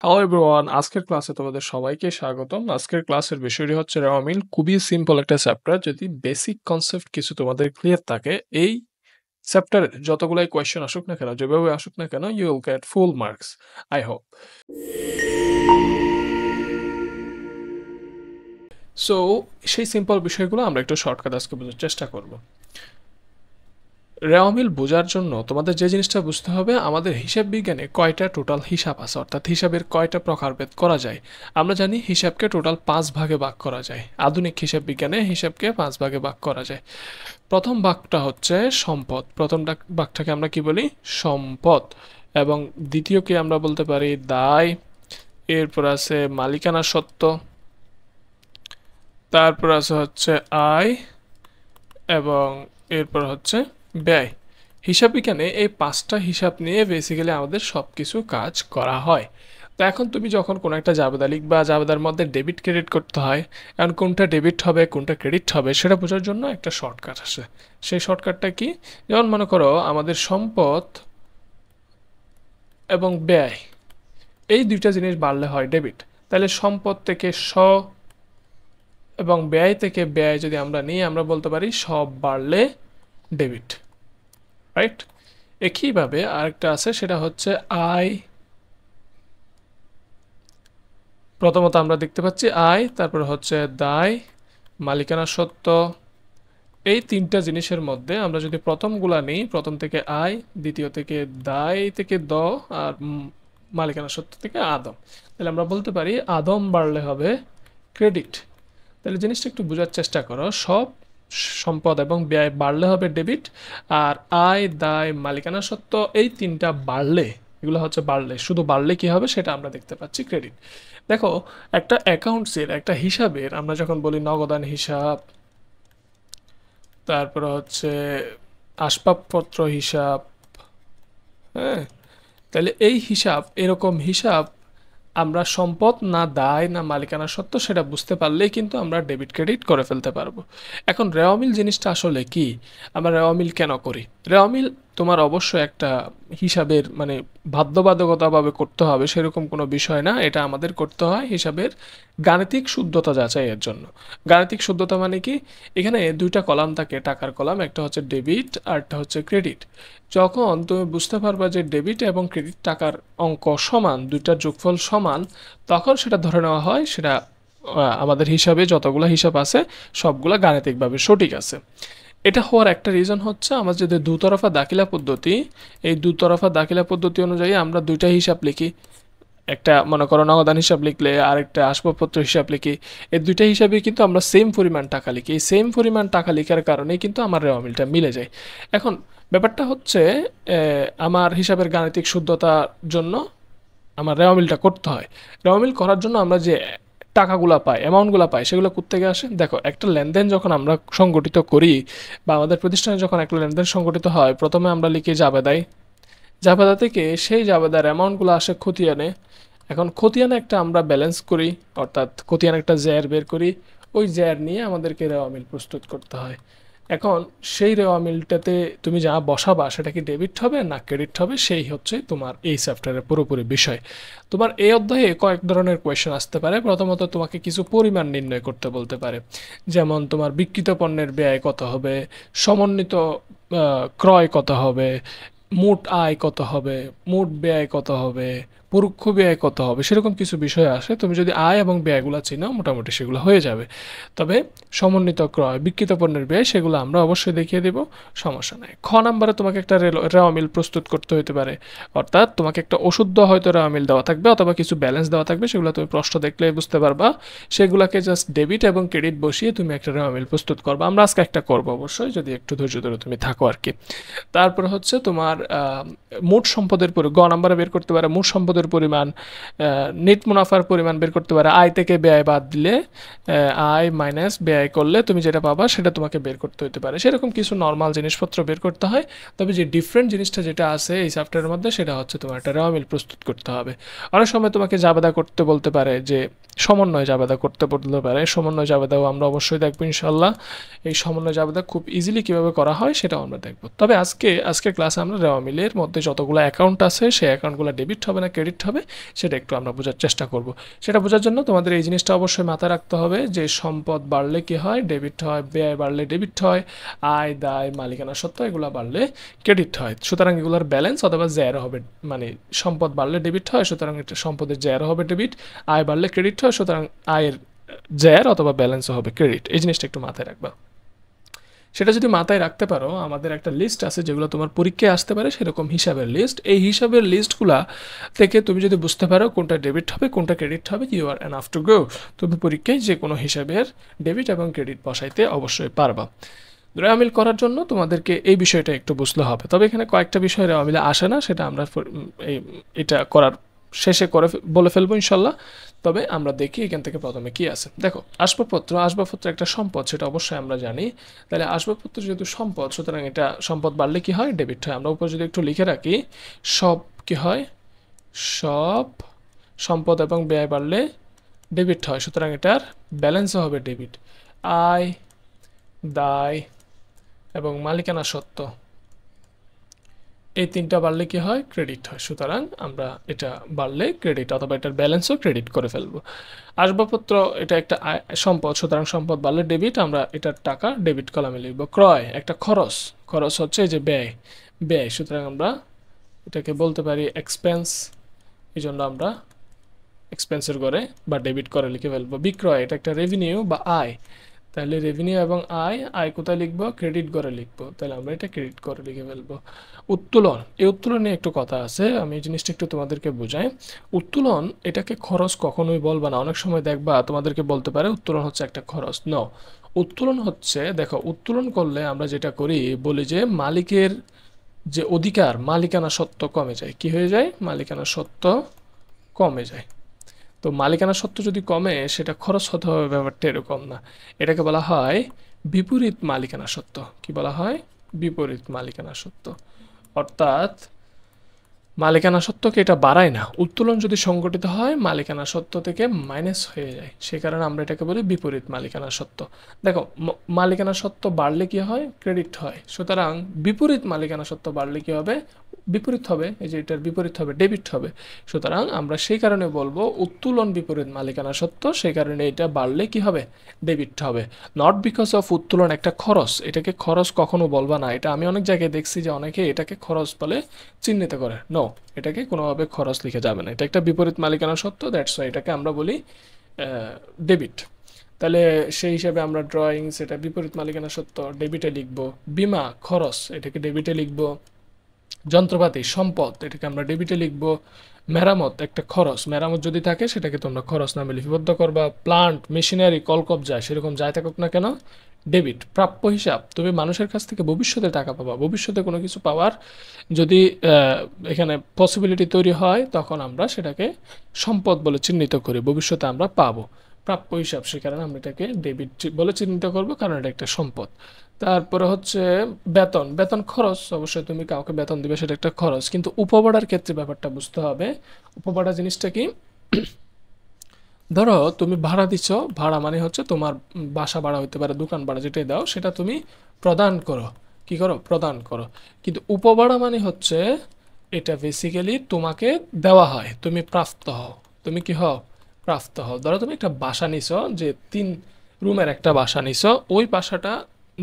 Hello everyone, আজকের ক্লাসে তোমাদের সবাইকে স্বাগতম। আজকের ক্লাসের বিষয়টি হচ্ছে রেওয়ামিল। খুবই সিম্পল একটা চ্যাপ্টার। যদি বেসিক কনসেপ্ট কিছু তোমাদের ক্লিয়ার থাকে, এই চ্যাপ্টারে যতগুলাই কোয়েশ্চেন আসুক না কেন, যেভাবে আসুক না কেন, you will get full marks, I hope. So সেই সিম্পল বিষয়গুলো আমরা একটু শর্টকাট আজকে বোঝার চেষ্টা করব। রেওয়ামিল বোঝার জন্য তোমাদের যে জিনিসটা বুঝতে হবে, আমাদের হিসাব বিজ্ঞানে কয়টা টোটাল হিসাব আছে, অর্থাৎ হিসাবের কয়টা প্রকারভেদ করা যায়। আমরা জানি হিসাবকে টোটাল 5 ভাগে ভাগ করা যায়। আধুনিক হিসাব বিজ্ঞানে হিসাবকে 5 ভাগে ভাগ করা যায়। প্রথম ভাগটা হচ্ছে সম্পদ। প্রথমটা ভাগটাকে আমরা কি বলি? সম্পদ। এবং দ্বিতীয়কে আমরা বলতে পারি দায়। এরপর আছে মালিকানা সত্ত্ব। তারপর আছে হচ্ছে আয়। এবং এরপর হচ্ছে ব্যয়। হিসাব বিজ্ঞানে এই 5টা হিসাব নিয়ে বেসিক্যালি আমাদের সব কিছু কাজ করা হয়। তো এখন তুমি যখন কোনো একটা জাবেদা লিখবা, জাবেদার মধ্যে ডেবিট ক্রেডিট করতে হয়। এখন কোনটা ডেবিট হবে কোনটা ক্রেডিট হবে সেটা বোঝার জন্য একটা শর্টকাট আছে। সেই শর্টকাটটা কি? যেমন মনে করো আমাদের সম্পদ এবং ব্যয়, এই দুইটা জিনিস বাড়লে হয় ডেবিট। তাহলে সম্পদ থেকে এবং ব্যয় থেকে ব্যয় যদি আমরা নিই, আমরা বলতে পারি সব বাড়লে ডেবিট, রাইট? একইভাবে আরেকটা আছে, সেটা হচ্ছে আয়। প্রথমত আমরা দেখতে পাচ্ছি আয়, তারপর হচ্ছে দায়, মালিকানা সত্ত্ব। এই 3টা জিনিসের মধ্যে আমরা যদি প্রথমগুলা নিই, প্রথম থেকে আয়, দ্বিতীয় থেকে দায় থেকে আর মালিকানা সত্ত্ব থেকে আদম, তাহলে আমরা বলতে পারি আদম বাড়লে হবে ক্রেডিট। তাহলে জিনিসটা একটু বোঝার চেষ্টা করো। সব সম্পদ এবং ব্যয় বাড়লে হবে ডেবিট, আর আয় দায় মালিকানা সত্ত্ব এই 3টা বাড়লে, এগুলো হচ্ছে বাড়লে, শুধু বাড়লে কি হবে সেটা আমরা দেখতে পাচ্ছি ক্রেডিট। দেখো, একটা অ্যাকাউন্টসের একটা হিসাবের আমরা যখন বলি নগদান হিসাব, তারপর হচ্ছে আসবাবপত্র হিসাব, হ্যাঁ, তাহলে এই হিসাব, এরকম হিসাব আমরা সম্পদ না দায় না মালিকানা সত্ত্ব সেটা বুঝতে পারলেই কিন্তু আমরা ডেবিট ক্রেডিট করে ফেলতে পারবো। এখন রেওয়ামিল জিনিসটা আসলে কি? আমরা রেওয়ামিল কেন করি? রেওয়ামিল তোমার অবশ্যই একটা হিসাবের মানে বাধ্যবাধকতাভাবে করতে হবে সেরকম কোনো বিষয় না। এটা আমাদের করতে হয় হিসাবের গাণিতিক শুদ্ধতা যাচাইয়ের জন্য। গাণিতিক শুদ্ধতা মানে কি? এখানে দুইটা কলাম থাকে, টাকার কলাম, একটা হচ্ছে ডেবিট আর একটা হচ্ছে ক্রেডিট। যখন তুমি বুঝতে পারবা যে ডেবিট এবং ক্রেডিট টাকার অঙ্ক সমান, দুইটার যোগফল সমান, তখন সেটা ধরে নেওয়া হয় সেটা আমাদের হিসাবে যতগুলো হিসাব আছে সবগুলা গাণিতিকভাবে সঠিক আছে। এটা হওয়ার একটা রিজন হচ্ছে আমার যদি দুতরফা দাখিলা পদ্ধতি, এই দুতরফা দাখিলা পদ্ধতি অনুযায়ী আমরা দুইটা হিসাব লিখি। একটা মনে করো নগদান হিসাব লিখলে আর একটা আসবাবপত্র হিসাব লিখি, এই দুইটা হিসাবে কিন্তু আমরা সেম পরিমাণ টাকা লিখি। এই সেম পরিমাণ টাকা লেখার কারণেই কিন্তু আমার রেওয়ামিলটা মিলে যায়। এখন ব্যাপারটা হচ্ছে আমার হিসাবের গাণিতিক শুদ্ধতার জন্য আমার রেওয়ামিলটা করতে হয়। রেওয়ামিল করার জন্য আমরা যে টাকাগুলা পাই, অ্যামাউন্টগুলো পাই, সেগুলো কোত্থেকে আসে? দেখো, একটা লেনদেন যখন আমরা সংগঠিত করি বা আমাদের প্রতিষ্ঠানে যখন একটা লেনদেন সংগঠিত হয়, প্রথমে আমরা লিখি জাবেদায়। জাবেদা থেকে সেই জাবেদার অ্যামাউন্টগুলো আসে খতিয়ানে। এখন খতিয়ানে একটা আমরা ব্যালেন্স করি, অর্থাৎ খতিয়ানে একটা জ্যার বের করি। ওই জ্যার নিয়ে আমাদেরকে রেওয়ামিল প্রস্তুত করতে হয়। এখন সেই রেওয়ামিলটাতে তুমি যা বসাবা সেটা কি ডেবিট হবে না ক্রেডিট হবে, সেই হচ্ছে তোমার এই চ্যাপ্টারের পুরোপুরি বিষয়। তোমার এই অধ্যায়ে কয়েক ধরনের কোয়েশ্চেন আসতে পারে। প্রথমত তোমাকে কিছু পরিমাণ নির্ণয় করতে বলতে পারে, যেমন তোমার বিক্রিত পণ্যের ব্যয় কত হবে, সমন্বিত ক্রয় কত হবে, মোট আয় কত হবে, মোট ব্যয় কত হবে, পরোক্ষ ব্যয় কত হবে, সেরকম কিছু বিষয় আসে। তুমি যদি আয় এবং ব্যয়গুলো চিনো মোটামুটি সেগুলো হয়ে যাবে। তবে সমন্বিত ক্রয়, বিক্রিত পণ্যের ব্যয়, সেগুলো আমরা অবশ্যই দেখিয়ে দেব, সমস্যা নাই। খ নাম্বারে তোমাকে একটা রেওয়ামিল প্রস্তুত করতে হতে পারে, অর্থাৎ তোমাকে একটা ওষুধ হয়তো রেওয়ামিল দেওয়া থাকবে অথবা কিছু ব্যালেন্স দেওয়া থাকবে, সেগুলো তুমি প্রশ্ন দেখলে বুঝতে পারবা। সেগুলোকে জাস্ট ডেবিট এবং ক্রেডিট বসিয়ে তুমি একটা রেওয়ামিল প্রস্তুত করবা। আমরা আজকে একটা করবো অবশ্যই, যদি একটু ধৈর্য ধরে তুমি থাকো আর কি। তারপর হচ্ছে তোমার মোট সম্পদের গ নাম্বারে বের করতে পারে মোট সম্পদের পরিমাণ, নেট মুনাফার পরিমাণ বের করতে পারে। আয় থেকে ব্যয় বাদ দিলে, আয় মাইনাস ব্যয় করলে তুমি যেটা পাবা সেটা তোমাকে বের করতে হতে পারে। সেরকম কিছু নর্মাল জিনিসপত্র বের করতে হয়। তবে যে ডিফারেন্ট জিনিসটা যেটা আছে এই চ্যাপ্টারের মধ্যে, সেটা হচ্ছে তোমার একটা রেওয়ামিল প্রস্তুত করতে হবে। অনেক সময় তোমাকে জাবেদা করতে বলতে পারে, যে সমন্বয় জাবেদা করতে বলতে পারে। সমন্বয় জাবেদাও আমরা অবশ্যই দেখবো ইনশাল্লাহ। এই সমন্বয় জাবেদা খুব ইজিলি কিভাবে করা হয় সেটাও আমরা দেখবো। তবে আজকের ক্লাসে আমরা রেওয়ামিলের মধ্যে যতগুলো অ্যাকাউন্ট আছে সেই অ্যাকাউন্টগুলো ডেবিট হবে না ক্রেডিট ক্রেডিট হবে সেটা একটু আমরা বোঝার চেষ্টা করব। সেটা বোঝার জন্য তোমাদের এই জিনিসটা অবশ্যই মাথায় রাখতে হবে যে সম্পদ বাড়লে কি হয়, ডেবিট হয়, ব্যয় বাড়লে ডেবিট হয়, আয় দায় মালিকানা সত্ত্ব এগুলো বাড়লে ক্রেডিট হয়। সুতরাং এগুলোর ব্যালেন্স অথবা জ্যারো হবে, মানে সম্পদ বাড়লে ডেবিট হয়, সুতরাং এটা সম্পদের জ্যারো হবে ডেবিট, আয় বাড়লে ক্রেডিট হয়, সুতরাং আয়ের জ্যার অথবা ব্যালেন্সও হবে ক্রেডিট। এই জিনিসটা একটু মাথায় রাখবা। সেটা যদি মাথায় রাখতে পারো, আমাদের একটা লিস্ট আছে যেগুলো তোমার পরীক্ষায় আসতে পারে, সেরকম হিসাবের লিস্ট। এই হিসাবের লিস্টগুলা থেকে তুমি যদি বুঝতে পারো কোনটা ডেবিট হবে কোনটা ক্রেডিট হবে, you are enough to go. তুমি পরীক্ষায় যে কোনো হিসাবের ডেবিট এবং ক্রেডিট বসাইতে অবশ্যই পারবা। রেওয়া মিল করার জন্য তোমাদেরকে এই বিষয়টা একটু বুঝতে হবে। তবে এখানে কয়েকটা বিষয় রেওয়া মিলে আসে না, সেটা আমরা এটা করার শেষে বলে ফেলবো ইনশাল্লাহ। তবে আমরা দেখি এখান থেকে প্রথমে কি আছে। দেখো, আসবাবপত্র একটা সম্পদ, সেটা অবশ্যই আমরা জানি। তাহলে আসবাবপত্র যেহেতু সম্পদ, সুতরাং এটা সম্পদ বাড়লে কি হয়, ডেবিট হয়। আমরা উপর যদি একটু লিখে রাখি, সব কি হয়, সব সম্পদ এবং ব্যয় বাড়লে ডেবিট হয়, সুতরাং এটার ব্যালেন্সও হবে ডেবিট। আয় দায় এবং মালিকানা সত্ত্ব এই তিনটা বাড়লে কি হয়, ক্রেডিট হয়। সুতরাং আমরা এটা বাড়লে ক্রেডিট অথবা এটার ব্যালেন্সও ক্রেডিট করে ফেলবো। আসবাবপত্র এটা একটা সম্পদ, সুতরাং সম্পদ বাড়লে ডেবিট, আমরা এটার টাকা ডেবিট কলামে লিখবো। ক্রয় একটা খরচ, খরচ হচ্ছে এই যে ব্যয়, ব্যয়, সুতরাং আমরা এটাকে বলতে পারি এক্সপেন্স, এই জন্য আমরা এক্সপেন্সের করে বা ডেবিট করে লিখে ফেলবো। বিক্রয় এটা একটা রেভিনিউ বা আয়, তাহলে রেভিনিউ এবং আয়, আয় কোথায় লিখবো, ক্রেডিট করে লিখবো, তাহলে আমরা এটা ক্রেডিট করে লিখে ফেলবো। উত্তোলন, এই উত্তোলন নিয়ে একটু কথা আছে, আমি এই জিনিসটা একটু তোমাদেরকে বোঝাই। উত্তোলন এটাকে খরচ কখনোই বলবা না। অনেক সময় দেখবা তোমাদেরকে বলতে পারে উত্তোলন হচ্ছে একটা খরচ। ন, উত্তোলন হচ্ছে, দেখো উত্তোলন করলে আমরা যেটা করি, বলি যে মালিকের যে অধিকার, মালিকানা সত্ত্ব কমে যায়। কি হয়ে যায়, মালিকানা সত্ত্ব কমে যায়। তো মালিকানা সত্ত্ব যদি কমে, সেটা খরচ হতে হবে, ব্যাপারটা এরকম না। এটাকে বলা হয় বিপরীত মালিকানা সত্ত্ব। কি বলা হয়, বিপরীত মালিকানা সত্ত্ব। অর্থাৎ মালিকানা সত্ত্বকে এটা বাড়ায় না, উত্তোলন যদি সংগঠিত হয় মালিকানা সত্ত্ব থেকে মাইনাস হয়ে যায়, সে কারণে আমরা এটাকে বলি বিপরীত মালিকানা সত্ত্ব। দেখো, মালিকানা সত্ত্ব বাড়লে কি হয়, ক্রেডিট হয়, সুতরাং বিপরীত মালিকানা সত্ত্ব বাড়লে কি হবে, বিপরীত হবে, এই যে এটার বিপরীত হবে, ডেবিট হবে। সুতরাং আমরা সেই কারণে বলবো উত্তোলন বিপরীত মালিকানা সত্ত্ব, সেই কারণে এটা বাড়লে কি হবে, ডেবিট হবে। নট বিকজ অফ উত্তোলন একটা খরচ, এটাকে খরচ কখনো বলবা না। এটা আমি অনেক জায়গায় দেখছি যে অনেকে এটাকে খরচ বলে চিহ্নিত করে। নো, এটাকে কোনোভাবে খরচ লিখে যাবে না, এটা একটা বিপরীত মালিকানা সত্ত্ব, দ্যাটস ওয়াই এটাকে আমরা বলি ডেবিট। তাহলে সেই হিসাবে আমরা ড্রয়িংস এটা বিপরীত মালিকানা সত্ত্ব, ডেবিটে লিখবো। বিমা খরচ, এটাকে ডেবিটে লিখবো। যন্ত্রপাতি সম্পদ, এটাকে আমরা ডেবিটে লিখবো। মেরামত একটা খরচ, মেরামত যদি থাকে সেটাকে তোমরা খরচ নামে লিপিবদ্ধ করবা। প্লান্ট মেশিনারি কলকবজা সেরকম যাই থাকুক না কেন, ডেবিট। প্রাপ্য হিসাব, তুমি মানুষের কাছ থেকে ভবিষ্যতে টাকা পাবা, ভবিষ্যতে কোনো কিছু পাওয়ার যদি এখানে পসিবিলিটি তৈরি হয়, তখন আমরা সেটাকে সম্পদ বলে চিহ্নিত করি, ভবিষ্যতে আমরা পাবো। প্রাপ্য হিসাব, সে কারণে আমরা এটাকে ডেবিট বলে চিহ্নিত করবো, কারণ এটা একটা সম্পদ। তারপরে হচ্ছে বেতন, বেতন খরচ, অবশ্যই তুমি কাউকে বেতন দিবে, সেটা একটা খরচ। কিন্তু উপভাড়ার ক্ষেত্রে ব্যাপারটা বুঝতে হবে। উপভাড়া জিনিসটা কি, ধরো তুমি ভাড়া দিচ্ছ, ভাড়া মানে হচ্ছে তোমার বাসা ভাড়া হইতে পারে, দোকান ভাড়া, যেটাই দাও সেটা তুমি প্রদান করো। কি করো, প্রদান করো। কিন্তু উপভাড়া মানে হচ্ছে এটা বেসিক্যালি তোমাকে দেওয়া হয়, তুমি প্রাপ্ত হও। তুমি কি হও, প্রাপ্ত হও। ধরো তুমি একটা বাসা নিছো, যে 3 রুমের একটা বাসা নিছো, ওই বাসাটা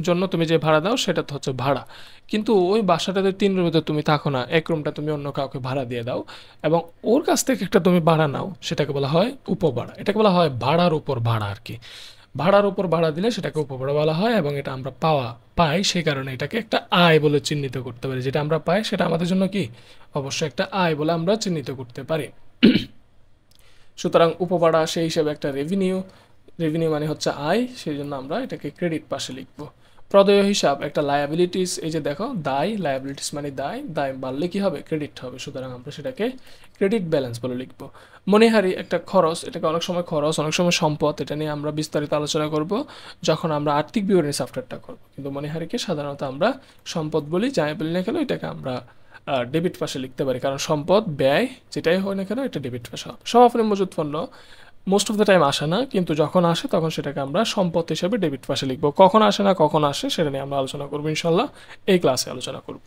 জন্য তুমি যে ভাড়া দাও সেটা তো হচ্ছে ভাড়া। কিন্তু ওই বাসাটাতে 3 রুমেতে তুমি থাকো না, এক রুমটা তুমি অন্য কাউকে ভাড়া দিয়ে দাও এবং ওর কাছ থেকে একটা তুমি ভাড়া নাও, সেটাকে বলা হয় উপভাড়া। এটাকে বলা হয় ভাড়ার উপর ভাড়া আর কি। ভাড়ার উপর ভাড়া দিলে সেটাকে উপভাড়া বলা হয়, এবং এটা আমরা পাই, সেই কারণে এটাকে একটা আয় বলে চিহ্নিত করতে পারি। যেটা আমরা পাই সেটা আমাদের জন্য কি, অবশ্যই একটা আয় বলে আমরা চিহ্নিত করতে পারি। সুতরাং উপভাড়া সেই হিসেবে একটা রেভিনিউ, রেভিনিউ মানে হচ্ছে আয়, সেই জন্য আমরা এটাকে ক্রেডিট পাশে লিখবো। প্রদেয় হিসাব একটা লায়াবিলিটিস, এই যে দেখো দায়, লায়াবিলিটিস মানে দায়, দায় বাড়লে কি হবে, ক্রেডিট হবে, সুতরাং আমরা সেটাকে ক্রেডিট ব্যালেন্স বলে লিখবো। মনিহারি একটা খরচ, এটাকে অনেক সময় খরচ অনেক সময় সম্পদ, এটা নিয়ে আমরা বিস্তারিত আলোচনা করব যখন আমরা আর্থিক বিবরণী চ্যাপ্টারটা করব। কিন্তু মনিহারিকে সাধারণত আমরা সম্পদ বলি, যাই বলি না কেন এটাকে আমরা ডেবিট পাশে লিখতে পারি, কারণ সম্পদ ব্যয় যেটাই হয় না কেন এটা ডেবিট পাশে হবে। সমাপনী মজুত পণ্য মোস্ট অফ দ্য টাইম আসে না, কিন্তু যখন আসে তখন সেটাকে আমরা সম্পদ হিসাবে ডেবিট পাশে লিখবো। কখন আসে না কখন আসে সেটা নিয়ে আমরা আলোচনা করবো ইনশাল্লাহ, এই ক্লাসে আলোচনা করব।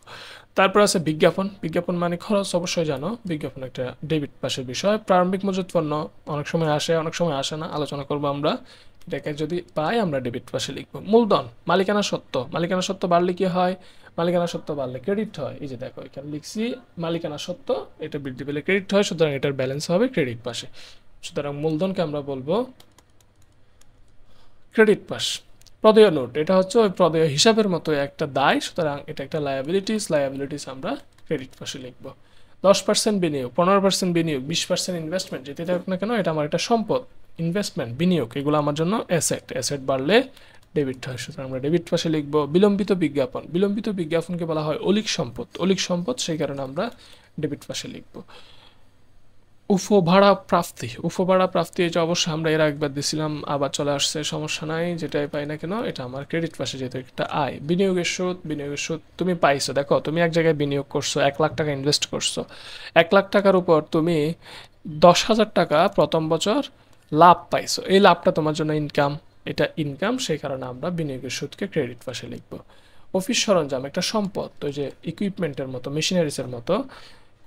তারপর আছে বিজ্ঞাপন। বিজ্ঞাপন মানে খরচ, অবশ্যই জানো। বিজ্ঞাপন একটা ডেবিট পাশের বিষয়। প্রারম্ভিক মজুত পণ্য অনেক সময় আসে, অনেক সময় আসে না, আলোচনা করব আমরা। এটাকে যদি পাই আমরা ডেবিট পাশে লিখবো। মূলধন, মালিকানা সত্ত্ব। মালিকানা সত্ত্ব বাড়লে কি হয়? মালিকানা সত্ত্ব বাড়লে ক্রেডিট হয়। এই যে দেখো এখানে লিখছি মালিকানা সত্ত্ব, এটা বৃদ্ধি পেলে ক্রেডিট হয়, সুতরাং এটার ব্যালেন্স হবে ক্রেডিট পাশে। সুতরাং মূলধনকে আমরা বলবো ক্রেডিট পাশ। প্রদেয় নোট, এটা হচ্ছে ওই প্রদেয় হিসাবের মতো একটা দায়, সুতরাং এটা একটা লায়াবিলিটিস। লায়াবিলিটিস আমরা ক্রেডিট পাশে লিখবো। 10% বিনিয়োগ, 15% বিনিয়োগ, 20% ইনভেস্টমেন্ট, যেটা থাকুক না কেন এটা আমার একটা সম্পদ। ইনভেস্টমেন্ট, বিনিয়োগ, এগুলো আমার জন্য অ্যাসেট। অ্যাসেট বাড়লে ডেবিট হয়, সুতরাং আমরা ডেবিট পাশে লিখবো। বিলম্বিত বিজ্ঞাপন, বিলম্বিত বিজ্ঞাপনকে বলা হয় অলিক সম্পদ। অলিক সম্পদ, সেই কারণে আমরা ডেবিট পাশে লিখবো। উফো ভাড়া প্রাপ্তি, উফো ভাড়া প্রাপ্তি, এটা অবশ্যই আমরা এর একবার দিছিলাম, আবার চলে আসছে, সমস্যা নাই, যেটাই পাই না কেন এটা আমার ক্রেডিট পাশে, যেহেতু একটা আয়। বিনিয়োগের সুদ, বিনিয়োগের সুদ তুমি পাইছো, দেখো তুমি এক জায়গায় বিনিয়োগ করছো, 1 লাখ টাকা ইনভেস্ট করছো, 1 লাখ টাকার উপর তুমি 10,000 টাকা প্রথম বছর লাভ পাইছো, এই লাভটা তোমার জন্য ইনকাম, এটা ইনকাম, সেই কারণে আমরা বিনিয়োগের সুদকে ক্রেডিট পাশে লিখবো। অফিস সরঞ্জাম একটা সম্পদ, ওই যে ইকুইপমেন্টের মতো, মেশিনারিসের মতো।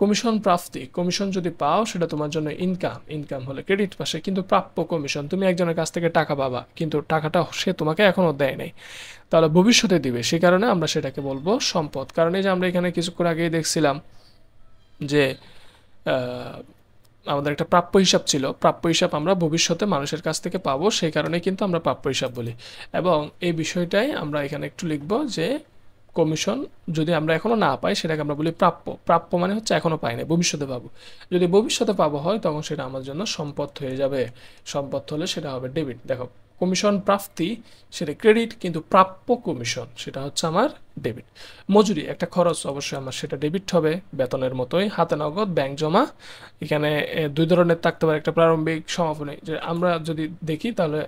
কমিশন প্রাপ্তি, কমিশন যদি পাও সেটা তোমার জন্য ইনকাম, ইনকাম হলে ক্রেডিট পাশে। কিন্তু প্রাপ্য কমিশন, তুমি একজনের কাছ থেকে টাকা পাবা কিন্তু টাকাটা সে তোমাকে এখনও দেয় নাই, তাহলে ভবিষ্যতে দিবে, সে কারণে আমরা সেটাকে বলবো সম্পদ। কারণ এই যে আমরা এখানে কিছুক্ষণ আগেই দেখছিলাম যে আমাদের একটা প্রাপ্য হিসাব ছিল, প্রাপ্য হিসাব আমরা ভবিষ্যতে মানুষের কাছ থেকে পাবো, সেই কারণে কিন্তু আমরা প্রাপ্য হিসাব বলি। এবং এই বিষয়টাই আমরা এখানে একটু লিখবো যে কমিশন যদি আমরা এখনো না পাই সেটাকে আমরা বলি প্রাপ্য। প্রাপ্য মানে হচ্ছে এখনো পাই না, ভবিষ্যতে পাবো। যদি ভবিষ্যতে পাবো হয় তখন সেটা আমার জন্য সম্পদ হয়ে যাবে। সম্পদ হলে সেটা হবে ডেবিট। দেখো কমিশন প্রাপ্তি সেটা ক্রেডিট, কিন্তু প্রাপ্য কমিশন সেটা হচ্ছে আমার ডেবিট। মজুরি একটা খরচ, অবশ্যই আমার সেটা ডেবিট হবে, বেতনের মতোই। হাতে নগদ, ব্যাংক জমা, এখানে দুই ধরনের থাকতে পারে, একটা প্রারম্ভিক সমাপনী, যে আমরা যদি দেখি তাহলে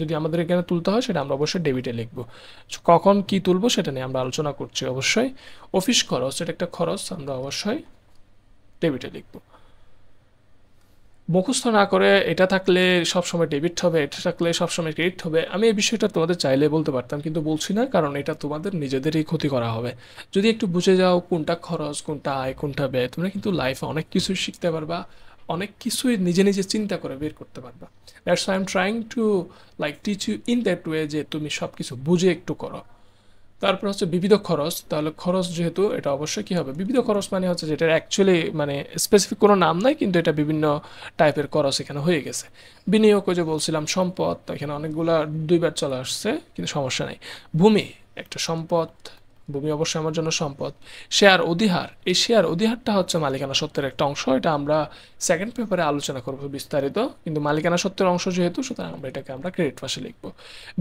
যদি আমাদের এখানে তুলতে হয় সেটা আমরা অবশ্যই ডেবিটে লিখবো। কখন কি তুলবো সেটা নিয়ে আমরা আলোচনা করছি অবশ্যই। অফিস খরচ, এটা একটা খরচ, আমরা অবশ্যই ডেবিটে লিখবো। মুখস্থ না করে এটা থাকলে সবসময় ডেবিট হবে, এটা থাকলে সবসময় ক্রেডিট হবে, আমি এই বিষয়টা তোমাদের চাইলে বলতে পারতাম, কিন্তু বলছি না, কারণ এটা তোমাদের নিজেদেরই ক্ষতি করা হবে। যদি একটু বুঝে যাও কোনটা খরচ, কোনটা আয়, কোনটা ব্যয়, তোমরা কিন্তু লাইফে অনেক কিছুই শিখতে পারবা, অনেক কিছুই নিজে নিজে চিন্তা করে বের করতে পারবা। That's I am trying to like teach you in that way, যে তুমি সব কিছু বুঝে একটু করো। তারপর হচ্ছে বিবিধ খরচ, তাহলে খরচ যেহেতু এটা অবশ্যই কী হবে, বিবিধ খরচ মানে হচ্ছে যেটার অ্যাকচুয়ালি মানে স্পেসিফিক কোনো নাম নাই, কিন্তু এটা বিভিন্ন টাইপের খরচ এখানে হয়ে গেছে। বিনিয়োগ, যে বলছিলাম সম্পদ, তো এখানে অনেকগুলা দুইবার চলে আসছে, কিন্তু সমস্যা নেই। ভূমি একটা সম্পদ, ভূমি অবশ্যই আমার জন্য সম্পদ। শেয়ার অধিহার, এই শেয়ার অধিহারটা হচ্ছে মালিকানা সত্ত্বের একটা অংশ, এটা আমরা সেকেন্ড পেপারে আলোচনা করবো বিস্তারিত, কিন্তু মালিকানা সত্ত্বের অংশ যেহেতু, সুতরাং আমরা এটাকে আমরা ক্রেডিট পাশে লিখবো।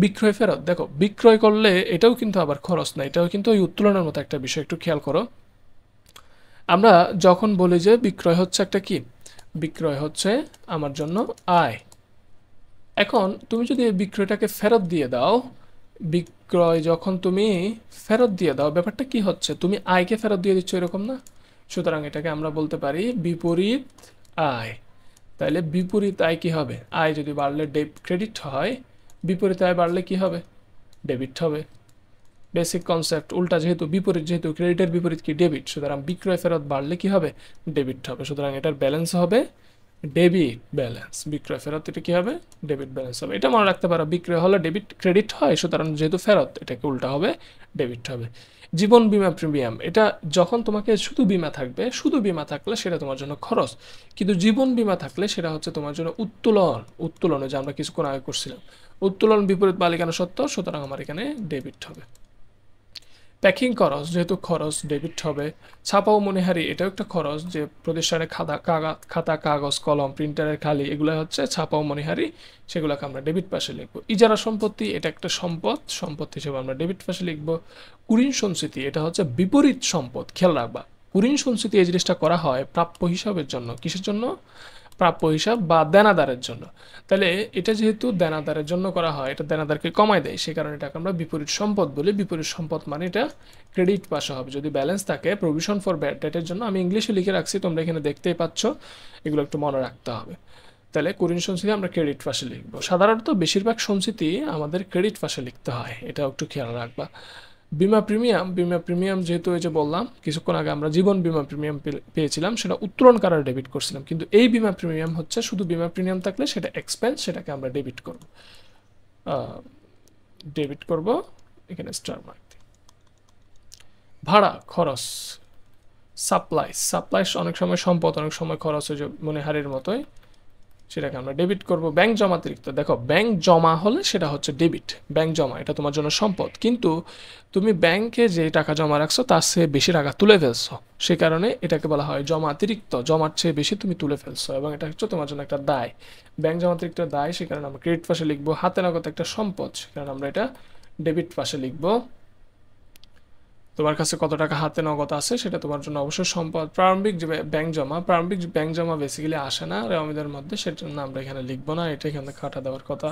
বিক্রয় ফেরত, দেখো বিক্রয় করলে এটাও কিন্তু আবার খরচ না, এটাও কিন্তু ওই উত্তোলনের মতো একটা বিষয়, একটু খেয়াল করো। আমরা যখন বলি যে বিক্রয় হচ্ছে একটা কি, বিক্রয় হচ্ছে আমার জন্য আয়। এখন তুমি যদি এই বিক্রয়টাকে ফেরত দিয়ে দাও, বিক্রয় যখন তুমি ফেরত দিয়ে দাও, ব্যাপারটা কি হচ্ছে, তুমি আয়কে ফেরত দিয়ে দিচ্ছ, এরকম না? সুতরাং এটাকে আমরা বলতে পারি বিপরীত আয়। তাহলে বিপরীত আয় কি হবে, আয় যদি বাড়লে ক্রেডিট হয়, বিপরীত আয় বাড়লে কি হবে, ডেবিট হবে। বেসিক কনসেপ্ট, উল্টা যেহেতু বিপরীত, যেহেতু ক্রেডিটের বিপরীত কি ডেবিট, সুতরাং বিক্রয় ফেরত বাড়লে কি হবে, ডেবিট হবে, সুতরাং এটার ব্যালেন্স হবে ডেবিট ব্যালেন্স। বিক্রয় ফেরত এটা কি হবে, ডেবিট ব্যালেন্স হবে। এটা মনে রাখতে পারো, বিক্রয় হলে ডেবিট ক্রেডিট হয়, সুতরাং যেহেতু ফেরত এটাকে উল্টা হবে, ডেবিট হবে। জীবন বীমা প্রিমিয়াম, এটা যখন তোমাকে শুধু বীমা থাকবে, শুধু বীমা থাকলে সেটা তোমার জন্য খরচ, কিন্তু জীবন বীমা থাকলে সেটা হচ্ছে তোমার জন্য উত্তোলন। উত্তোলনে যে আমরা কিছুক্ষণ আগে করছিলাম, উত্তোলন বিপরীত মালিকানা সত্ত্ব, সুতরাং আমার এখানে ডেবিট হবে। প্যাকিং খরচ, যেহেতু খরচ, ডেবিট হবে। ছাপা ও মনিহারি, এটাও একটা খরচ, যে প্রতিষ্ঠানে খাতা কাগজ কলম প্রিন্টারের খালি, এগুলো হচ্ছে ছাপা ও মনিহারি, সেগুলোকে আমরা ডেবিট পাশে লিখবো। ইজারা সম্পত্তি, এটা একটা সম্পদ, সম্পদ হিসেবে আমরা ডেবিট পাশে লিখবো। কুঋণ সঞ্চিতি, এটা হচ্ছে বিপরীত সম্পদ, খেয়াল রাখবা। কুঋণ সঞ্চিতি এই জিনিসটা করা হয় প্রাপ্য হিসাবের জন্য, কিসের জন্য, প্রাপ্য হিসাব বা দেনাদারের জন্য। তাহলে এটা যেহেতু দেনাদারের জন্য করা হয়, এটা দেনাদারকে কমায় দেয়, সেই কারণে এটাকে আমরা বিপরীত সম্পদ বলি। বিপরীত সম্পদ মানে এটা ক্রেডিট পাশে হবে যদি ব্যালেন্স থাকে। প্রভিশন ফর ব্যাড ডেটের জন্য আমি ইংলিশে লিখে রাখছি, তোমরা এখানে দেখতেই পাচ্ছ, এগুলো একটু মনে রাখতে হবে। তাহলে কুরিন সঞ্চিতি আমরা ক্রেডিট পাশে লিখব। সাধারণত বেশিরভাগ সঞ্চিতি আমাদের ক্রেডিট পাশে লিখতে হয়, এটা একটু খেয়াল রাখবা। বিমা প্রিমিয়াম যেহেতু এই যে বললাম কিছুক্ষণ আগে আমরা জীবন বিমা প্রিমিয়াম পেয়েছিলাম, সেটা উত্তোলন কারার ডেবিট করছিলাম, কিন্তু এই বিমা প্রিমিয়াম হচ্ছে শুধু বিমা প্রিমিয়াম থাকলে সেটা এক্সপেন্স, সেটাকে আমরা ডেবিট করব। এখানে স্টার মার্ক দিই। ভাড়া, খরচ, সাপ্লাইস অনেক সময় সম্পদ, অনেক সময় খরচ, হয়ে যে মনিহারের মতোই, সেটাকে আমরা ডেবিট করব। ব্যাংক জমাতিরিক্ত, দেখো ব্যাংক জমা হলে সেটা হচ্ছে ডেবিট, ব্যাংক জমা এটা তোমার জন্য সম্পদ, কিন্তু তুমি ব্যাংকে যে টাকা জমা রাখছো তার চেয়ে বেশি টাকা তুলে ফেলছো, সে কারণে এটাকে বলা হয় জমাতিরিক্ত, জমার চেয়ে বেশি তুমি তুলে ফেলছো, এবং এটা হচ্ছে তোমার জন্য একটা দায়, ব্যাংক জমাতিরিক্ত দায়, সে কারণে আমরা ক্রেডিট পাশে লিখবো। হাতে নগদ একটা সম্পদ, সে কারণে আমরা এটা ডেবিট পাশে লিখবো। তোমার কাছে কত টাকা হাতে নগদ আছে সেটা তোমার জন্য অবশ্যই সম্পদ। প্রারম্ভিক যে ব্যাংক জমা বেসিক্যালি আসে না রেওয়ামিদের মধ্যে, সেটার জন্য আমরা এখানে লিখবো না, এটা এখানে কাটা দেওয়ার কথা।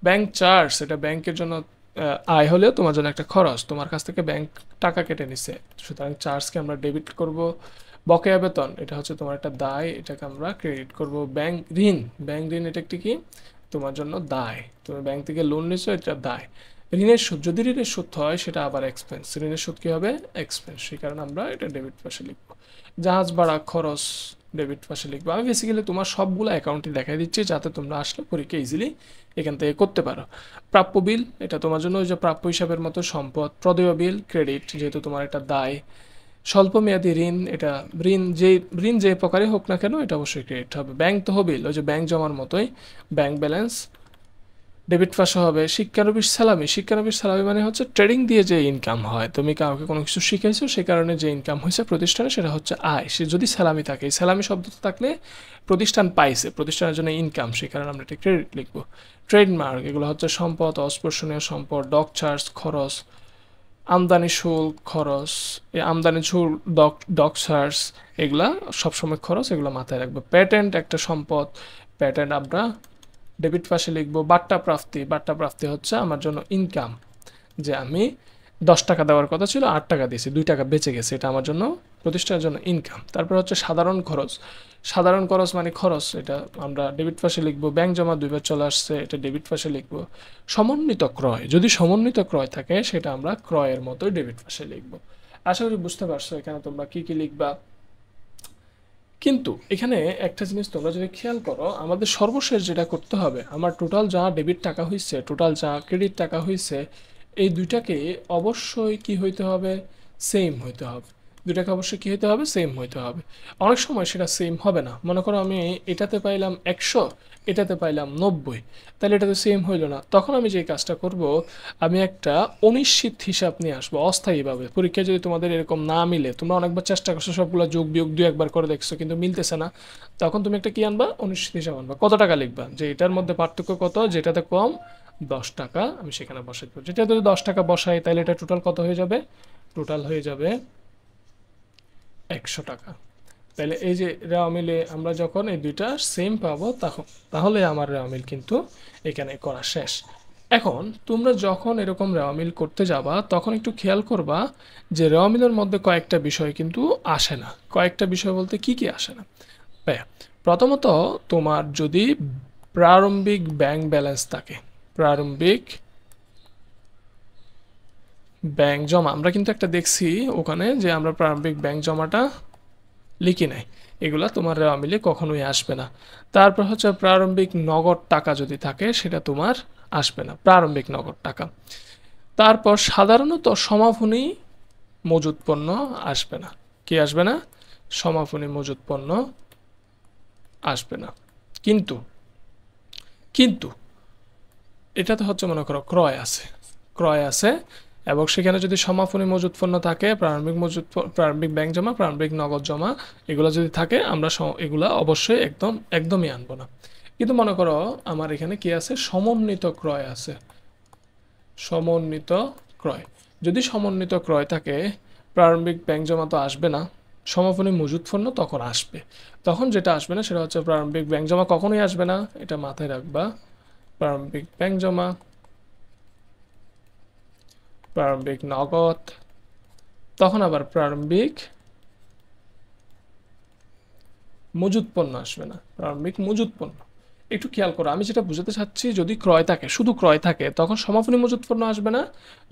ব্যাংক চার্জ, এটা ব্যাংকের জন্য আয় হলেও তোমার জন্য একটা খরচ, তোমার কাছ থেকে ব্যাংক টাকা কেটে নিছে, সুতরাং চার্জকে আমরা ডেবিট করব। বকেয়া বেতন, এটা হচ্ছে তোমার একটা দায়, এটাকে আমরা ক্রেডিট করব। ব্যাংক ঋণ এটা একটি কি তোমার জন্য দায়, তুমি ব্যাংক থেকে লোন নিছো, এটা দায়। ঋণের সুদ, যদি ঋণের সুদ হয় সেটা আবার এক্সপেন্স, ঋণের সুদ কি হবে এক্সপেন্স, সেই কারণে আমরা এটা ডেবিট পাশে লিখবো। জাহাজ ভাড়া, খরচ, ডেবিট পাশে লিখবো। আমি বেসিক্যালি তোমার সবগুলো অ্যাকাউন্টে দেখাই দিচ্ছি যাতে তোমরা আসলে পরীক্ষা ইজিলি এখান থেকে করতে পারো। প্রাপ্য বিল, এটা তোমার জন্য ওই যে প্রাপ্য হিসাবের মতো সম্পদ। প্রদেয় বিল ক্রেডিট, যেহেতু তোমার একটা দায়। স্বল্পমেয়াদী ঋণ, এটা ঋণ যে প্রকারই হোক না কেন এটা অবশ্যই ক্রেডিট হবে। ব্যাংক তহবিল, ওই যে ব্যাংক জমার মতোই, ব্যাংক ব্যালেন্স ডেবিট পাশে হবে। শিক্ষানবিশ স্যালামি মানে হচ্ছে ট্রেডিং দিয়ে যে ইনকাম হয়, তুমি কাউকে কোনো কিছু শিখাইছো সে কারণে যে ইনকাম হয়েছে প্রতিষ্ঠানে সেটা হচ্ছে আয়, সে যদি স্যালামি থাকে, স্যালামি শব্দ থাকলে প্রতিষ্ঠান পাইছে, প্রতিষ্ঠানের জন্য ইনকাম, সেই কারণে আমরা এটা ক্রেডিট লিখবো। ট্রেডমার্ক, এগুলো হচ্ছে সম্পদ, অস্পর্শনীয় সম্পদ। ডক চার্জ, খরচ। আমদানি শুল্ক, খরচ, এই আমদানি শুল্ক, ডক চার্জ, এগুলা সবসময় খরচ, এগুলো মাথায় রাখবো। প্যাটেন্ট একটা সম্পদ, প্যাটেন্ট আমরা ডেবিট পাশে লিখবো। বাট্টা প্রাপ্তি হচ্ছে আমার জন্য ইনকাম, যে আমি 10 টাকা দেওয়ার কথা ছিল 8 টাকা দিয়েছি, 2 টাকা বেঁচে গেছে, এটা আমার জন্য প্রতিষ্ঠানের জন্য ইনকাম। তারপর হচ্ছে সাধারণ খরচ মানে খরচ, এটা আমরা ডেবিট পাশে লিখবো। ব্যাংক জমা 2বার চলে আসছে, এটা ডেবিট পাশে লিখবো। সমন্বিত ক্রয়, যদি সমন্বিত ক্রয় থাকে সেটা আমরা ক্রয়ের মতোই ডেবিট পাশে লিখবো। আশা করি বুঝতে পারছো এখানে তোমরা কি কি লিখবা। কিন্তু এখানে একটা জিনিস তোমরা যদি খেয়াল করো, আমাদের সর্বশেষ যেটা করতে হবে, আমার টোটাল যা ডেবিট টাকা হয়েছে, টোটাল যা ক্রেডিট টাকা হয়েছে, এই দুইটাকে অবশ্যই কি হইতে হবে, সেম হইতে হবে। দুইটাকে অবশ্যই কি হইতে হবে, সেম হইতে হবে। অনেক সময় সেটা সেম হবে না, মনে করো আমি এটাতে পাইলাম 100, এটাতে পাইলাম 90, তাহলে এটা তো সেম হইলো না। তখন আমি যে কাজটা করব, আমি একটা অনিশ্চিত হিসাব নিয়ে আসবো অস্থায়ীভাবে। পরীক্ষায় যদি তোমাদের এরকম না মিলে, তোমরা অনেকবার চেষ্টা করছো সবগুলো যোগ বিয়োগ 2-1বার করে দেখছো কিন্তু মিলতেছে না, তখন তুমি একটা কি আনবা, অনিশ্চিত হিসাব আনবা। কত টাকা লিখবা, যে এটার মধ্যে পার্থক্য কত, যেটাতে কম 10 টাকা আমি সেখানে বসাই দেবো। যেটা যদি 10 টাকা বসাই তাহলে এটা টোটাল কত হয়ে যাবে, টোটাল হয়ে যাবে 100 টাকা। তাহলে এই যে রেওয়া মিলে আমরা যখন এই দুইটা সেম পাবো, তাহলে আমার রেওয়া মিল কিন্তু এখানে করা শেষ। এখন তোমরা যখন এরকম রেওয়া মিল করতে যাবা তখন একটু খেয়াল করবা যে রেওয়া মিলের মধ্যে কয়েকটা বিষয় কিন্তু আসে না। কয়েকটা বিষয় বলতে কি কি আসে না ভাইয়া? প্রথমত, তোমার যদি প্রারম্ভিক ব্যাংক ব্যালেন্স থাকে, প্রারম্ভিক ব্যাংক জমা, আমরা কিন্তু একটা দেখছি ওখানে যে আমরা প্রারম্ভিক ব্যাংক জমাটা লিখি নাই, এগুলা তোমার রেওয়া মিলে কখনোই আসবে না। তারপর হচ্ছে প্রারম্ভিক নগদ টাকা যদি থাকে সেটা তোমার আসবে না, প্রারম্ভিক নগদ টাকা। তারপর সাধারণত সমাপনী মজুত পণ্য আসবে না। কি আসবে না? সমাপনী মজুত পণ্য আসবে না। কিন্তু কিন্তু এটাতে হচ্ছে মনে করো ক্রয় আছে এবং সেখানে যদি সমাপনী মজুত পণ্য থাকে, প্রারম্ভিক ব্যাংক জমা, প্রারম্ভিক নগদ জমা, এগুলো যদি থাকে আমরা এগুলা অবশ্যই একদমই আনবো না। কিন্তু মনে করো আমার এখানে কি আছে, সমন্বিত ক্রয় আছে। সমন্বিত ক্রয়, যদি সমন্বিত ক্রয় থাকে প্রারম্ভিক ব্যাংক জমা তো আসবে না, সমাপনী মজুত পণ্য তখন আসবে। তখন যেটা আসবে না সেটা হচ্ছে প্রারম্ভিক ব্যাংক জমা কখনোই আসবে না, এটা মাথায় রাখবা। প্রারম্ভিক ব্যাংক জমা, প্রারম্ভিক নগদ, তখন আবার প্রারম্ভিক মজুদ পণ্য আসবে না, প্রারম্ভিক মজুদ পণ্য। একটু খেয়াল করো, আমি যেটা বুঝাতে চাচ্ছি, যদি ক্রয় থাকে, শুধু ক্রয় থাকে, তখন সমাপনী মজুদ পণ্য আসবে না।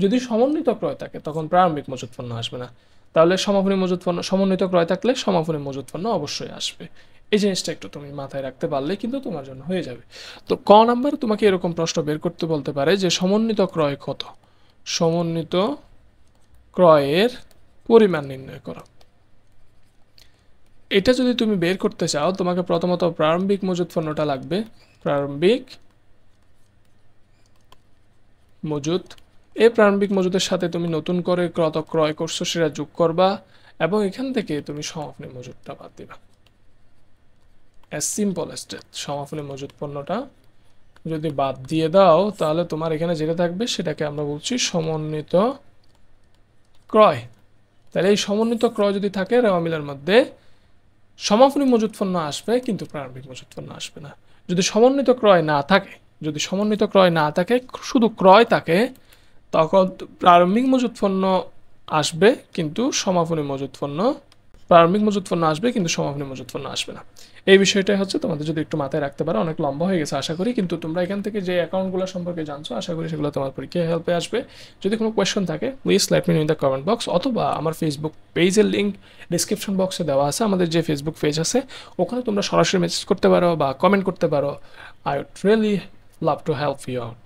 যদি সমন্বিত ক্রয় থাকে তখন প্রারম্ভিক মজুদ পণ্য আসবে না। তাহলে সমাপনী মজুদ পণ্য, সমন্বিত ক্রয় থাকলে সমাপনী মজুদ পণ্য অবশ্যই আসবে। এই জিনিসটা একটু তুমি মাথায় রাখতে পারলে কিন্তু তোমার জন্য হয়ে যাবে। তো ক নাম্বার তোমাকে এরকম প্রশ্ন বের করতে বলতে পারে যে সমন্বিত ক্রয় কত, সমন্বিত ক্রয়ের পরিমাণ নির্ণয় করো। এটা যদি তুমি বের করতে চাও, তোমাকে প্রথমত প্রারম্ভিক মজুদ পণ্যটা লাগবে, প্রারম্ভিক মজুদ। এই প্রারম্ভিক মজুদের সাথে তুমি নতুন করে কত ক্রয় করছো সেটা যোগ করবা, এবং এখান থেকে তুমি সমাপনী মজুদটা বাদ দিবা। As simple as that. সমাপনী মজুদ পণ্যটা যদি বাদ দিয়ে দাও, তাহলে তোমার এখানে যেটা থাকবে সেটাকে আমরা বলছি সমন্বিত ক্রয়। তাহলে এই সমন্বিত ক্রয় যদি থাকে, রেওয়া মিলের মধ্যে সমাপনী মজুদ পণ্য আসবে কিন্তু প্রারম্ভিক মজুদ পণ্য আসবে না। যদি সমন্বিত ক্রয় না থাকে, যদি সমন্বিত ক্রয় না থাকে, শুধু ক্রয় থাকে, তখন প্রারম্ভিক মজুদ পণ্য আসবে কিন্তু সমাপনী মজুদ পণ্য, প্রারম্ভিক মজুদ পণ্য আসবে কিন্তু সমাপনী মজুদ পণ্য আসবে না। এই বিষয়টাই হচ্ছে তোমাদের যদি একটু মাথায় রাখতে পারো। অনেক লম্বা হয়ে গেছে আশা করি, কিন্তু তোমরা এখান থেকে যে অ্যাকাউন্টগুলো সম্পর্কে জানছো আশা করি সেগুলো তোমার পরীক্ষায় হেল্পে আসবে। যদি কোনো কোয়েশ্চন থাকে please let me no in the comment box, অথবা আমার ফেসবুক পেজের লিঙ্ক ডিসক্রিপশন বক্সে দেওয়া আছে। আমাদের যে ফেসবুক পেজ আছে ওখানে তোমরা সরাসরি মেসেজ করতে পারো বা কমেন্ট করতে পারো। I would really love to help you out.